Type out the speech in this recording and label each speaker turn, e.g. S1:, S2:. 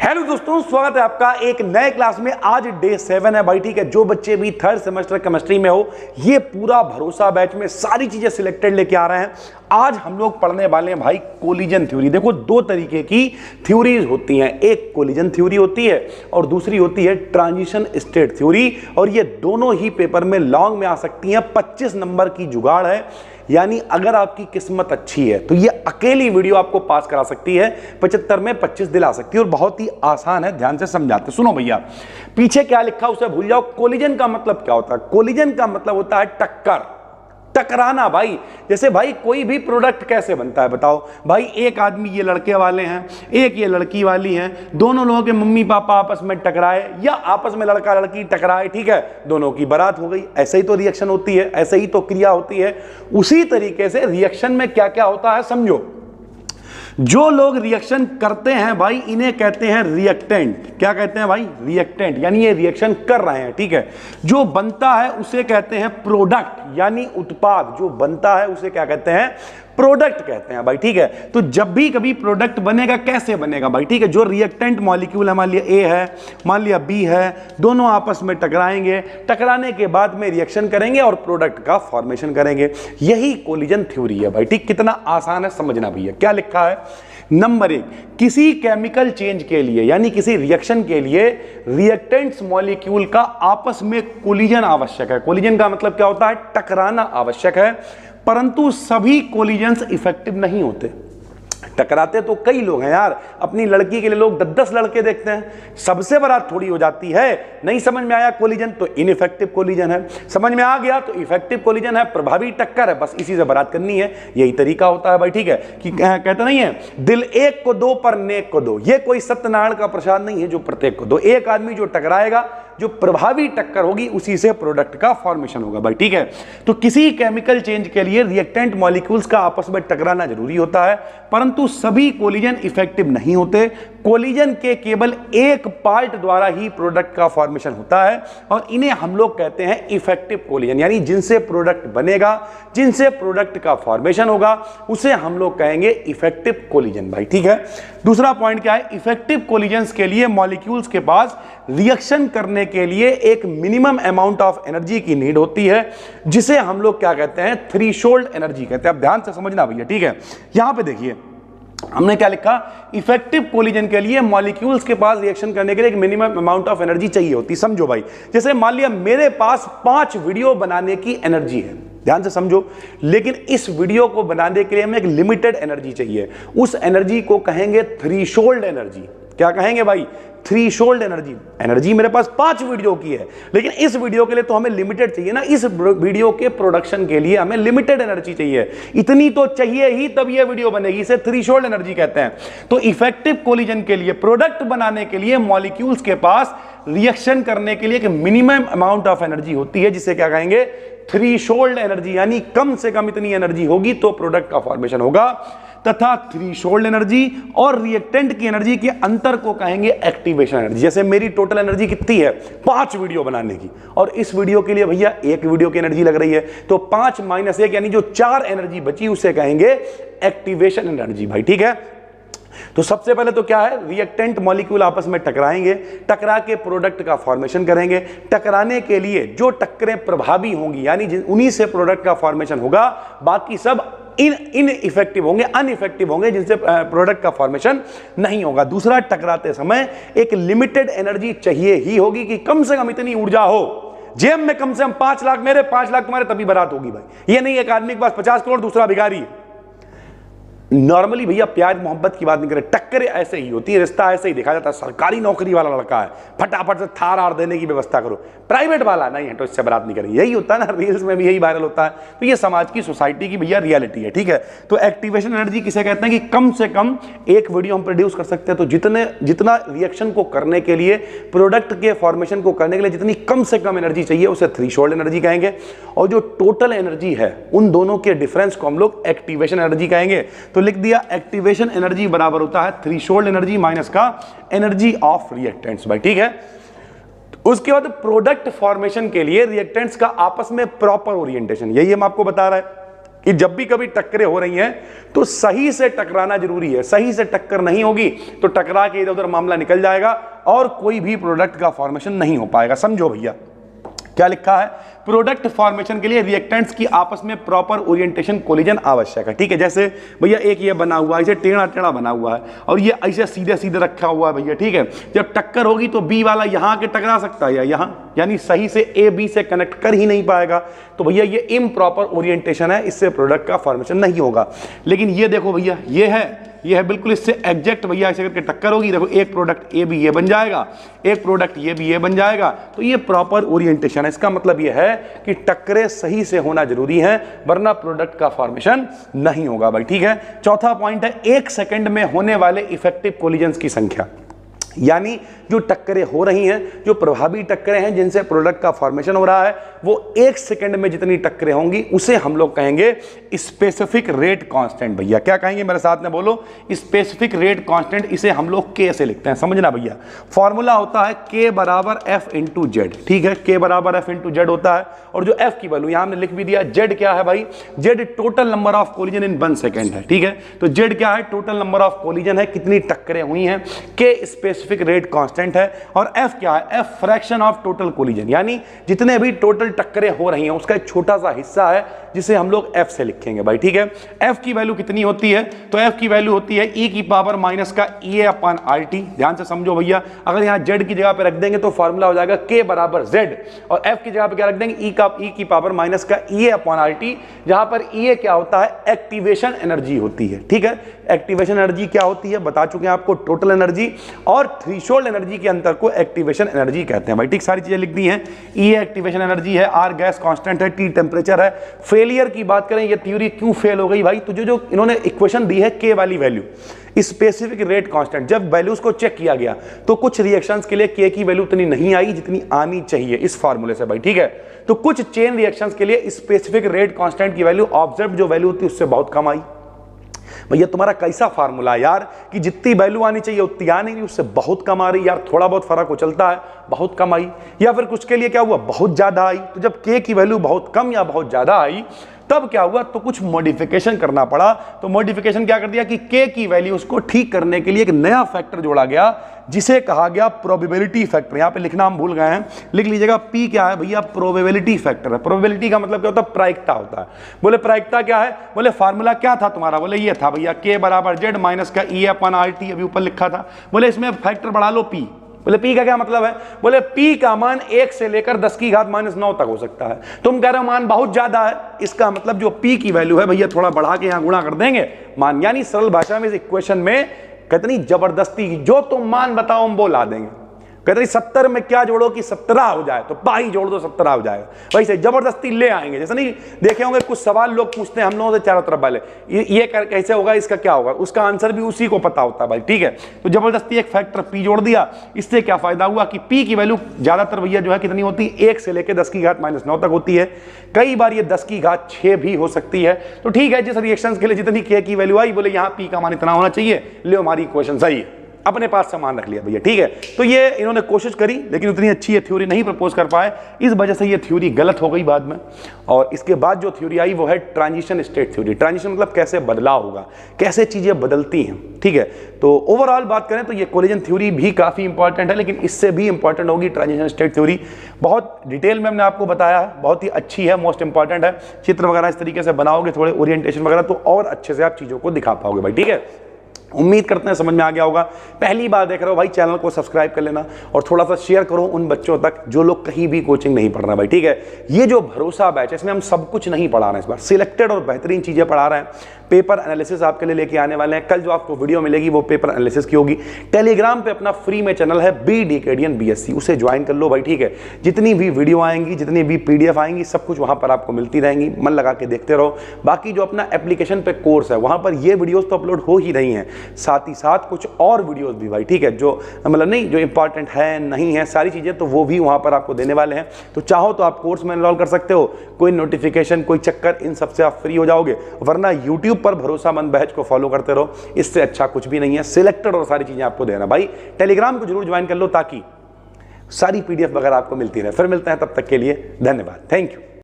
S1: Hello दोस्तों, स्वागत है आपका एक नए क्लास में। आज डे 7 है भाई, ठीक है। जो बच्चे भी थर्ड सेमेस्टर केमिस्ट्री में हो, ये पूरा भरोसा बैच में सारी चीजें सिलेक्टेड लेके आ रहे हैं। आज हम लोग पढ़ने वाले हैं भाई कोलिजन थ्योरी। देखो, दो तरीके की थ्योरीज होती हैं, एक कोलिजन थ्योरी होती है और दूसरी होती है ट्रांजिशन स्टेट थ्योरी। और ये दोनों ही पेपर में लॉन्ग में आ सकती हैं। 25 नंबर की जुगाड़ है, यानी अगर आपकी किस्मत अच्छी है तो ये अकेली वीडियो आपको पास करा सकती है, 75 में 25 दिला सकती है। और बहुत ही आसान है, ध्यान से समझाते। सुनो भैया, पीछे क्या लिखा उसे भूल जाओ। कोलिजन का मतलब क्या होता है? कोलिजन का मतलब होता है टक्कर, टकराना भाई। जैसे भाई कोई भी प्रोडक्ट कैसे बनता है बताओ भाई। एक आदमी, ये लड़के वाले हैं, एक ये लड़की वाली हैं, दोनों लोगों के मम्मी पापा आपस में टकराए या आपस में लड़का लड़की टकराए, ठीक है, दोनों की बारात हो गई। ऐसे ही तो रिएक्शन होती है, ऐसे ही तो क्रिया होती है। उसी तरीके से रिएक्शन में क्या क्या होता है समझो। जो लोग रिएक्शन करते हैं भाई, इन्हें कहते हैं रिएक्टेंट। क्या कहते हैं भाई? रिएक्टेंट, यानी ये रिएक्शन कर रहे हैं, ठीक है। जो बनता है उसे कहते हैं प्रोडक्ट, यानी उत्पाद। जो बनता है उसे क्या कहते हैं? प्रोडक्ट कहते हैं भाई, ठीक है। तो जब भी कभी प्रोडक्ट बनेगा, कैसे बनेगा भाई, ठीक है। जो रिएक्टेंट मॉलिक्यूल है, मान लिया ए है, मान लिया बी है, दोनों आपस में टकराएंगे, टकराने के बाद में रिएक्शन करेंगे और प्रोडक्ट का फॉर्मेशन करेंगे। यही कोलिजन थ्योरी है भाई, ठीक। कितना आसान है समझना भैया। क्या लिखा है? नंबर 1, किसी केमिकल चेंज के लिए यानी किसी रिएक्शन के लिए रिएक्टेंट्स मॉलिक्यूल का आपस में कोलिजन आवश्यक है। कोलिजन का मतलब क्या होता है? टकराना आवश्यक है। परंतु सभी कोलिजन्स इफेक्टिव नहीं होते। टकराते तो कई लोग हैं यार, अपनी लड़की के लिए लोग 10-10 लड़के देखते हैं, सबसे बारात थोड़ी हो जाती है। नहीं समझ में आया कोलिजन तो इनइफेक्टिव कोलिजन है, समझ में आ गया तो इफेक्टिव कोलिजन है, प्रभावी टक्कर है, बस इसी से बारात करनी है। यही तरीका होता है भाई, ठीक है। कि कहते नहीं है, दिल एक को दो पर नेक को दो। ये कोई सत्यनारायण का प्रसाद नहीं है जो प्रत्येक को दो। एक आदमी जो टकराएगा, जो प्रभावी टक्कर होगी, उसी से प्रोडक्ट का फॉर्मेशन होगा भाई, ठीक है। तो किसी केमिकल चेंज के लिए रिएक्टेंट मॉलिक्यूल्स का आपस में टकराना जरूरी होता है, परंतु सभी कोलिजन इफेक्टिव नहीं होते। कोलिजन के केवल एक पार्ट द्वारा ही प्रोडक्ट का फॉर्मेशन होता है और इन्हें हम लोग कहते हैं इफेक्टिव कोलिजन, यानी जिनसे प्रोडक्ट बनेगा, जिनसे प्रोडक्ट का फॉर्मेशन होगा, उसे हम लोग कहेंगे इफेक्टिव कोलिजन भाई, ठीक है। दूसरा पॉइंट क्या है? इफेक्टिव कोलिजन्स के लिए मॉलिक्यूल्स के पास रिएक्शन करने के लिए एक मिनिमम अमाउंट ऑफ एनर्जी की नीड होती है, जिसे हम लोग क्या कहते हैं? थ्रेशोल्ड एनर्जी कहते हैं। अब ध्यान से समझना भैया, ठीक है। यहां पे देखिए हमने क्या लिखा? इफेक्टिव कोलिजन के लिए मॉलिक्यूल्स के पास रिएक्शन करने के लिए एक मिनिमम अमाउंट ऑफ एनर्जी चाहिए होती। समझो भाई, जैसे मान लिया मेरे पास 5 वीडियो बनाने की एनर्जी है, ध्यान से समझो, लेकिन इस वीडियो को बनाने के लिए हमें एक लिमिटेड एनर्जी चाहिए। उस एनर्जी को कहेंगे थ्रेशोल्ड एनर्जी। क्या कहेंगे भाई? Threshold energy. एनर्जी मेरे पास 5 वीडियो की है, लेकिन इस वीडियो के लिए तो हमें लिमिटेड चाहिए ना। इस वीडियो के प्रोडक्शन के लिए हमें लिमिटेड एनर्जी चाहिए, इतनी तो चाहिए ही, तब ये वीडियो बनेगी। इसे थ्रेशोल्ड एनर्जी कहते हैं। तो इफेक्टिव कोलिजन के लिए, प्रोडक्ट बनाने के लिए मॉलिक्यूल्स के पास रिएक्शन करने के लिए एक मिनिमम अमाउंट ऑफ एनर्जी होती है, जिसे क्या कहेंगे? थ्रेशोल्ड एनर्जी, यानी कम से कम इतनी एनर्जी होगी तो प्रोडक्ट का फॉर्मेशन होगा। तथा थ्रेशोल्ड एनर्जी और रिएक्टेंट की एनर्जी के अंतर को कहेंगे एक्टिवेशन एनर्जी। जैसे मेरी टोटल एनर्जी कितनी है? 5 वीडियो बनाने की, और इस वीडियो के लिए भैया 1 वीडियो की एनर्जी लग रही है, तो 5 - 1 यानी जो 4 एनर्जी बची उसे कहेंगे एक्टिवेशन एनर्जी भाई, ठीक है। तो सबसे पहले तो क्या है? रिएक्टेंट मॉलिक्यूल आपस में टकराएंगे, टकरा के प्रोडक्ट का फॉर्मेशन करेंगे। टकराने के लिए जो टक्करें प्रभावी होंगी, यानी उन्हीं से प्रोडक्ट का फॉर्मेशन होगा, बाकी सब इनइफेक्टिव होंगे, अनइफेक्टिव होंगे, जिनसे प्रोडक्ट का फॉर्मेशन नहीं होगा। दूसरा, टकराते समय एक लिमिटेड एनर्जी चाहिए ही होगी कि कम से कम इतनी ऊर्जा हो, जेब में कम से कम 5 लाख मेरे, 5 लाख तुम्हारे, तभी बारात होगी भाई। ये नहीं एक आदमी के पास 50 करोड़, दूसरा भिखारी है। नॉर्मली भैया प्यार मोहब्बत की बात नहीं करें, टक्कर ऐसे ही होती है, रिश्ता ऐसे ही देखा जाता है। सरकारी नौकरी वाला लड़का है, फटाफट से थार आर देने की व्यवस्था करो। प्राइवेट वाला नहीं है तो इससे बारात नहीं करेंगे। यही होता है ना, रील्स में भी यही वायरल होता है। तो ये समाज की, सोसाइटी की भैया रियलिटी है, ठीक है। तो एक्टिवेशन एनर्जी किसे कहते हैं? कि कम से कम एक वीडियो हम प्रोड्यूस कर सकते हैं, तो जितना रिएक्शन को करने के लिए, प्रोडक्ट के फॉर्मेशन को करने के लिए जितनी कम से कम एनर्जी चाहिए, उसे थ्रेशोल्ड एनर्जी कहेंगे। और जो टोटल एनर्जी है, उन दोनों के डिफरेंस को हम लोग एक्टिवेशन एनर्जी कहेंगे। तो लिख दिया, एक्टिवेशन एनर्जी बराबर होता है थ्रेशोल्ड एनर्जी माइनस का एनर्जी ऑफ रिएक्टेंट्स भाई, ठीक है। उसके बाद प्रोडक्ट फॉर्मेशन के लिए रिएक्टेंट्स का आपस में प्रॉपर ओरिएंटेशन, यही हम आपको बता रहे हैं। कि जब भी कभी टक्करें हो रही हैं तो सही से टकराना जरूरी है। सही से टक्कर नहीं होगी तो टकरा के इधर उधर मामला निकल जाएगा और कोई भी प्रोडक्ट का फॉर्मेशन नहीं हो पाएगा। समझो भैया क्या लिखा है, प्रोडक्ट फॉर्मेशन के लिए रिएक्टेंट्स की आपस में प्रॉपर ओरिएंटेशन कोलिजन आवश्यक है। ठीक है, जैसे भैया एक ये बना हुआ है, इसे टेढ़ा टेढ़ा बना हुआ है और ये ऐसे सीधे सीधे रखा हुआ है भैया। ठीक है, जब टक्कर होगी तो बी वाला यहाँ के टकरा सकता है या यहाँ, यानी सही से ए बी से कनेक्ट कर ही नहीं पाएगा। तो भैया ये इम्प्रॉपर ओरिएंटेशन है, इससे प्रोडक्ट का फॉर्मेशन नहीं होगा। लेकिन ये देखो भैया ये है बिल्कुल इससे एग्जैक्ट भैया ऐसे करके टक्कर होगी। देखो एक प्रोडक्ट ए भी ये बन जाएगा, एक प्रोडक्ट ये भी ये बन जाएगा। तो ये प्रॉपर ओरिएंटेशन है। इसका मतलब ये है कि टक्करें सही से होना जरूरी है, वरना प्रोडक्ट का फॉर्मेशन नहीं होगा भाई। ठीक है, चौथा पॉइंट है 1 सेकंड में होने वाले इफेक्टिव कोलिजन्स की संख्या, यानी जो टक्करें हो रही हैं, जो प्रभावी टक्करें हैं जिनसे प्रोडक्ट का फॉर्मेशन हो रहा है, वो 1 सेकंड में जितनी टक्करें होंगी उसे हम लोग कहेंगे स्पेसिफिक रेट कांस्टेंट। भैया क्या कहेंगे, मेरे साथ में बोलो, स्पेसिफिक रेट कांस्टेंट। इसे हम लोग के से लिखते हैं, समझना भैया। फॉर्मूला होता है के बराबर एफ इंटू जेड। ठीक है, के बराबर एफ इंटू जेड होता है और जो एफ की वैल्यू यहां हमने लिख भी दिया। जेड क्या है भाई, Z total number of collision in 1 second है। ठीक है, तो जेड क्या है, टोटल नंबर ऑफ कोलिजन है, कितनी टक्करें हुई हैं। के स्पेसिफिक रेट कांस्टेंट है और एफ क्या है, F fraction of total collision, यानी जितने भी टोटल टक्करें हो रही हैं उसका एक छोटा सा हिस्सा है जिसे हम लोग एफ से लिखेंगे भाई। ठीक है, एफ की वैल्यू कितनी होती है, तो एफ की वैल्यू होती है ई की पावर माइनस का ई अपॉन आर टी। ध्यान से समझो भैया, अगर यहां जेड की जगह पे रख देंगे तो फॉर्मूला हो जाएगा के बराबर जेड, और एफ की जगह पे क्या रख देंगे, ई की पावर माइनस का ई अपॉन आर टी, जहां पर ई क्या होता है, एक्टिवेशन एनर्जी होती है। ठीक है, एक्टिवेशन एनर्जी क्या होती है बता चुके हैं आपको, टोटल एनर्जी और थ्रेशोल्ड एनर्जी के अंतर को एक्टिवेशन एनर्जी कहते हैं भाई। ठीक, सारी चीजें लिख दी हैं। ई एक्टिवेशन एनर्जी है, आर गैस कांस्टेंट है, टी टेंपरेचर है। फेलियर की बात करें, ये थ्योरी क्यों फेल हो गई भाई, तो जो इन्होंने इक्वेशन दी है के वाली वैल्यू, स्पेसिफिक रेट कांस्टेंट, जब वैल्यूज को चेक किया गया तो कुछ रिएक्शंस के लिए के की वैल्यू उतनी नहीं आई जितनी आनी चाहिए इस फार्मूले से भाई। ठीक है, तो कुछ चेन रिएक्शंस के लिए स्पेसिफिक रेट कांस्टेंट की वैल्यू ऑब्जर्व जो वैल्यू होती है उससे बहुत कम आई। भैया तुम्हारा कैसा फार्मूला है यार कि जितनी वैल्यू आनी चाहिए उतनी आ नहीं, उससे बहुत कम आ रही यार, थोड़ा बहुत फर्क हो चलता है, बहुत कम आई। या फिर कुछ के लिए क्या हुआ, बहुत ज्यादा आई। तो जब के की वैल्यू बहुत कम या बहुत ज्यादा आई तब क्या हुआ, तो कुछ मॉडिफिकेशन करना पड़ा। तो मॉडिफिकेशन क्या कर दिया कि के की वैल्यू उसको ठीक करने के लिए एक नया फैक्टर जोड़ा गया जिसे कहा गया प्रोबेबिलिटी फैक्टर। यहां पे लिखना हम भूल गए हैं, लिख लीजिएगा। पी क्या है भैया, प्रोबेबिलिटी फैक्टर है। प्रोबेबिलिटी का मतलब क्या होता है, प्रायिकता होता है। बोले प्रायिकता क्या है, बोले फार्मूला क्या था तुम्हारा, बोले ये था भैया के बराबर जेड माइनस का ई अपॉन आर टी, अभी ऊपर लिखा था। बोले इसमें फैक्टर बढ़ा लो पी। बोले पी का क्या मतलब है, बोले पी का मान 1 से लेकर 10 की घात -9 तक हो सकता है। तुम कह रहे हो मान बहुत ज्यादा है, इसका मतलब जो पी की वैल्यू है भैया थोड़ा बढ़ा के यहां गुणा कर देंगे मान, यानी सरल भाषा में इस इक्वेशन में कितनी जबरदस्ती, जो तुम मान बताओ हम वो ला देंगे। कहते 70 में क्या जोड़ो कि 17 हो जाए, तो पाई जोड़ दो 17 हो जाएगा। वैसे जबरदस्ती ले आएंगे, जैसे नहीं देखे होंगे कुछ सवाल लोग पूछते हैं हम लोगों से चारों तरफ वाले, ये कैसे होगा, इसका क्या होगा, उसका आंसर भी उसी को पता होता है भाई। ठीक है, तो जबरदस्ती एक फैक्टर पी जोड़ दिया। इससे क्या फायदा हुआ कि पी की वैल्यू ज्यादातर भैया जो है कितनी होती है, 1 से लेकर 10 की घात -9 तक होती है। कई बार ये 10 की घात 6 भी हो सकती है। तो ठीक है, जिस रिएक्शन के लिए जितनी के की वैल्यू आई, बोले यहाँ पी का मान इतना होना चाहिए, ले हमारी इक्वेशन सही है, अपने पास सामान रख लिया भैया। ठीक है, तो ये इन्होंने कोशिश करी लेकिन उतनी अच्छी ये थ्योरी नहीं प्रपोज कर पाए, इस वजह से ये थ्योरी गलत हो गई बाद में। और इसके बाद जो थ्योरी आई वो है ट्रांजिशन स्टेट थ्योरी। ट्रांजिशन मतलब कैसे बदलाव होगा, कैसे चीजें बदलती हैं। ठीक है, तो ओवरऑल बात करें तो ये कोलिजन थ्योरी भी काफी इंपॉर्टेंट है, लेकिन इससे भी इंपॉर्टेंट होगी ट्रांजिशन स्टेट थ्योरी। बहुत डिटेल में हमने आपको बताया है, बहुत ही अच्छी है, मोस्ट इंपॉर्टेंट है। चित्र वगैरह इस तरीके से बनाओगे, थोड़े ओरिएंटेशन वगैरह, तो और अच्छे से आप चीजों को दिखा पाओगे भाई। ठीक है, उम्मीद करते हैं समझ में आ गया होगा। पहली बार देख रहे हो भाई, चैनल को सब्सक्राइब कर लेना और थोड़ा सा शेयर करो उन बच्चों तक जो लोग कहीं भी कोचिंग नहीं पढ़ रहे भाई। ठीक है, ये जो भरोसा बैच है इसमें हम सब कुछ नहीं पढ़ा रहे हैं, इस बार सिलेक्टेड और बेहतरीन चीजें पढ़ा रहे हैं। पेपर एनालिसिस आपके लिए लेके आने वाले हैं। कल जो आपको वीडियो मिलेगी वो पेपर एनालिसिस की होगी। टेलीग्राम पे अपना फ्री में चैनल है बी डीकेडियन बीएससी, उसे ज्वाइन कर लो भाई। ठीक है, जितनी भी वीडियो आएंगी, जितनी भी पीडीएफ आएंगी, सब कुछ वहां पर आपको मिलती रहेंगी। मन लगा के देखते रहो। बाकी जो अपना एप्लीकेशन पे कोर्स है वहां पर ये वीडियोस तो अपलोड हो ही रही हैं, साथ ही साथ कुछ और वीडियोस भी भाई। ठीक है, जो मतलब नहीं जो इंपॉर्टेंट है नहीं है सारी चीजें, तो वो भी वहां पर आपको देने वाले हैं। तो चाहो तो आप कोर्स में एनरोल कर सकते हो, कोई नोटिफिकेशन कोई चक्कर, इन सबसे आप फ्री हो जाओगे। वरना यूट्यूब पर भरोसामंद बैच को फॉलो करते रहो, इससे अच्छा कुछ भी नहीं है। सिलेक्टेड और सारी चीजें आपको देना भाई। टेलीग्राम को जरूर ज्वाइन कर लो ताकि सारी पीडीएफ वगैरह आपको मिलती रहे। फिर मिलते हैं, तब तक के लिए धन्यवाद, थैंक यू।